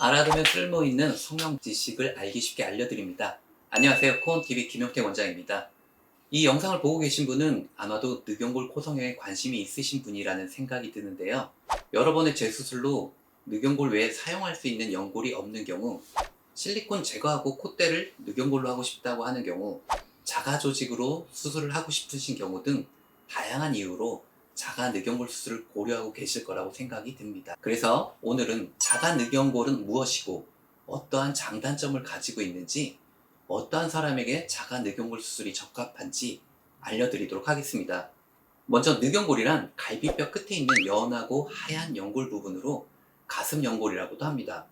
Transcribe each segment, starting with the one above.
알아두면 쓸모있는 성형 지식을 알기 쉽게 알려드립니다. 안녕하세요. 코온TV 김용태 원장입니다. 이 영상을 보고 계신 분은 아마도 늑연골 코성형에 관심이 있으신 분이라는 생각이 드는데요. 여러 번의 재수술로 늑연골 외에 사용할 수 있는 연골이 없는 경우, 실리콘 제거하고 콧대를 늑연골로 하고 싶다고 하는 경우, 자가 조직으로 수술을 하고 싶으신 경우 등 다양한 이유로 자가 늑연골 수술을 고려하고 계실 거라고 생각이 듭니다. 그래서 오늘은 자가 늑연골은 무엇이고 어떠한 장단점을 가지고 있는지, 어떠한 사람에게 자가 늑연골 수술이 적합한지 알려드리도록 하겠습니다. 먼저 늑연골이란 갈비뼈 끝에 있는 연하고 하얀 연골 부분으로 가슴 연골이라고도 합니다.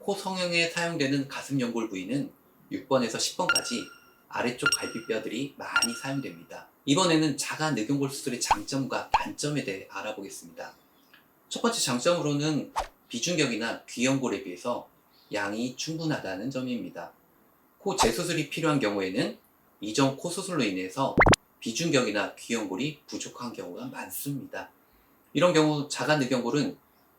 코 성형에 사용되는 가슴 연골 부위는 6번에서 10번까지 아래쪽 갈비뼈들이 많이 사용됩니다. 이번에는 자가 늑연골 수술의 장점과 단점에 대해 알아보겠습니다. 첫 번째 장점으로는 비중격이나 귀연골에 비해서 양이 충분하다는 점입니다. 코 재수술이 필요한 경우에는 이전 코 수술로 인해서 비중격이나 귀연골이 부족한 경우가 많습니다. 이런 경우 자가 늑연골은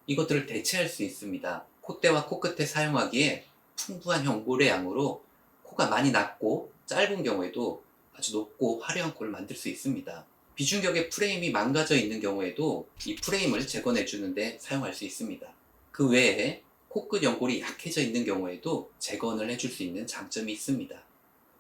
이것들을 대체할 수 있습니다. 콧대와 코끝에 사용하기에 풍부한 연골의 양으로 코가 많이 낮고 짧은 경우에도 아주 높고 화려한 코를 만들 수 있습니다. 비중격의 프레임이 망가져 있는 경우에도 이 프레임을 재건해 주는데 사용할 수 있습니다. 그 외에 코끝 연골이 약해져 있는 경우에도 재건을 해줄 수 있는 장점이 있습니다.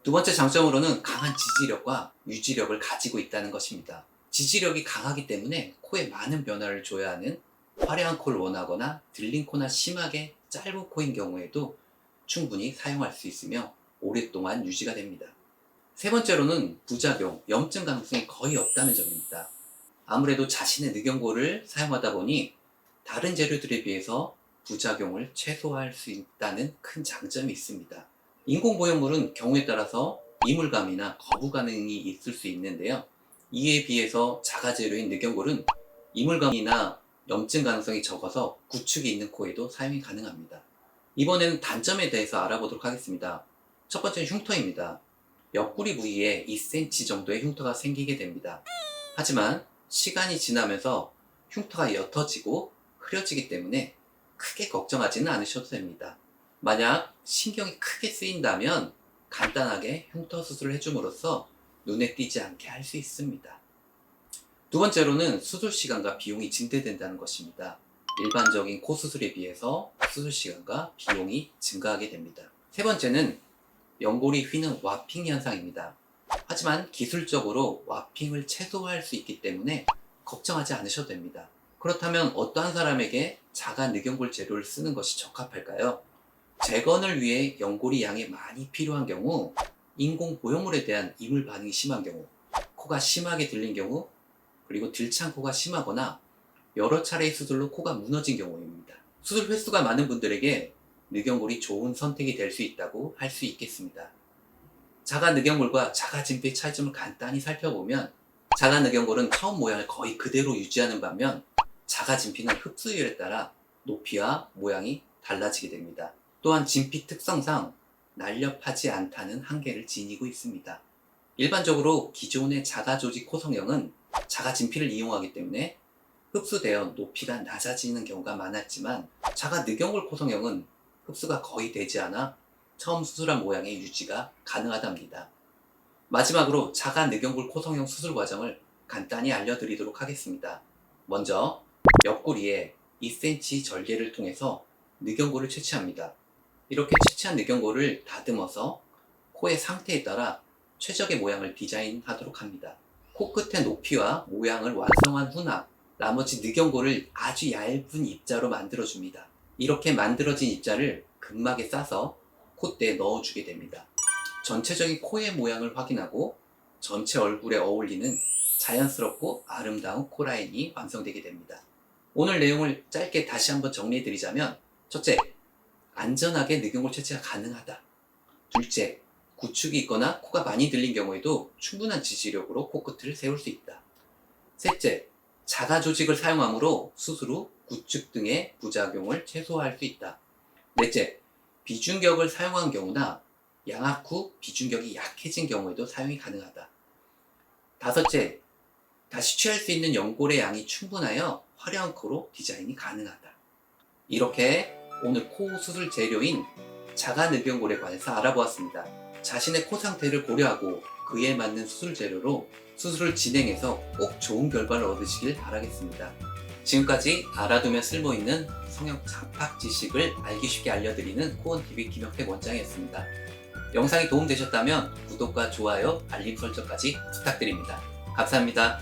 두 번째 장점으로는 강한 지지력과 유지력을 가지고 있다는 것입니다. 지지력이 강하기 때문에 코에 많은 변화를 줘야 하는 화려한 코를 원하거나 들린 코나 심하게 짧은 코인 경우에도 충분히 사용할 수 있으며 오랫동안 유지가 됩니다. 세 번째로는 부작용, 염증 가능성이 거의 없다는 점입니다. 아무래도 자신의 늑연골을 사용하다 보니 다른 재료들에 비해서 부작용을 최소화할 수 있다는 큰 장점이 있습니다. 인공보형물은 경우에 따라서 이물감이나 거부 반응이 있을 수 있는데요. 이에 비해서 자가재료인 늑연골은 이물감이나 염증 가능성이 적어서 구축이 있는 코에도 사용이 가능합니다. 이번에는 단점에 대해서 알아보도록 하겠습니다. 첫 번째는 흉터입니다. 옆구리 부위에 2cm 정도의 흉터가 생기게 됩니다. 하지만 시간이 지나면서 흉터가 옅어지고 흐려지기 때문에 크게 걱정하지는 않으셔도 됩니다. 만약 신경이 크게 쓰인다면 간단하게 흉터 수술을 해줌으로써 눈에 띄지 않게 할 수 있습니다. 두 번째로는 수술 시간과 비용이 증대된다는 것입니다. 일반적인 코 수술에 비해서 수술 시간과 비용이 증가하게 됩니다. 세 번째는 연골이 휘는 와핑 현상입니다. 하지만 기술적으로 와핑을 최소화할 수 있기 때문에 걱정하지 않으셔도 됩니다. 그렇다면 어떠한 사람에게 자가 늑연골 재료를 쓰는 것이 적합할까요? 재건을 위해 연골이 양이 많이 필요한 경우, 인공 보형물에 대한 이물 반응이 심한 경우, 코가 심하게 들린 경우, 그리고 들창 코가 심하거나 여러 차례의 수술로 코가 무너진 경우입니다. 수술 횟수가 많은 분들에게 늑연골이 좋은 선택이 될 수 있다고 할 수 있겠습니다. 자가 늑연골과 자가 진피의 차이점을 간단히 살펴보면, 자가 늑연골은 처음 모양을 거의 그대로 유지하는 반면 자가 진피는 흡수율에 따라 높이와 모양이 달라지게 됩니다. 또한 진피 특성상 날렵하지 않다는 한계를 지니고 있습니다. 일반적으로 기존의 자가 조직 코 성형은 자가 진피를 이용하기 때문에 흡수되어 높이가 낮아지는 경우가 많았지만, 자가 늑연골 코 성형은 흡수가 거의 되지 않아 처음 수술한 모양의 유지가 가능하답니다. 마지막으로 자가 늑연골 코 성형 수술 과정을 간단히 알려드리도록 하겠습니다. 먼저 옆구리에 2cm 절개를 통해서 늑연골을 채취합니다. 이렇게 채취한 늑연골을 다듬어서 코의 상태에 따라 최적의 모양을 디자인하도록 합니다. 코끝의 높이와 모양을 완성한 후나 나머지 늑연골을 아주 얇은 입자로 만들어줍니다. 이렇게 만들어진 입자를 근막에 싸서 콧대에 넣어주게 됩니다. 전체적인 코의 모양을 확인하고 전체 얼굴에 어울리는 자연스럽고 아름다운 코 라인이 완성되게 됩니다. 오늘 내용을 짧게 다시 한번 정리해드리자면, 첫째, 안전하게 늑연골 채취가 가능하다. 둘째, 구축이 있거나 코가 많이 들린 경우에도 충분한 지지력으로 코끝을 세울 수 있다. 셋째, 자가 조직을 사용하므로 수술 후 구축 등의 부작용을 최소화할 수 있다. 넷째, 비중격을 사용한 경우나 양악 후 비중격이 약해진 경우에도 사용이 가능하다. 다섯째, 다시 취할 수 있는 연골의 양이 충분하여 화려한 코로 디자인이 가능하다. 이렇게 오늘 코 수술 재료인 자가늑연골에 관해서 알아보았습니다. 자신의 코 상태를 고려하고 그에 맞는 수술 재료로 수술을 진행해서 꼭 좋은 결과를 얻으시길 바라겠습니다. 지금까지 알아두면 쓸모있는 성형 잡학 지식을 알기 쉽게 알려드리는 코온TV 김용택 원장이었습니다. 영상이 도움되셨다면 구독과 좋아요, 알림 설정까지 부탁드립니다. 감사합니다.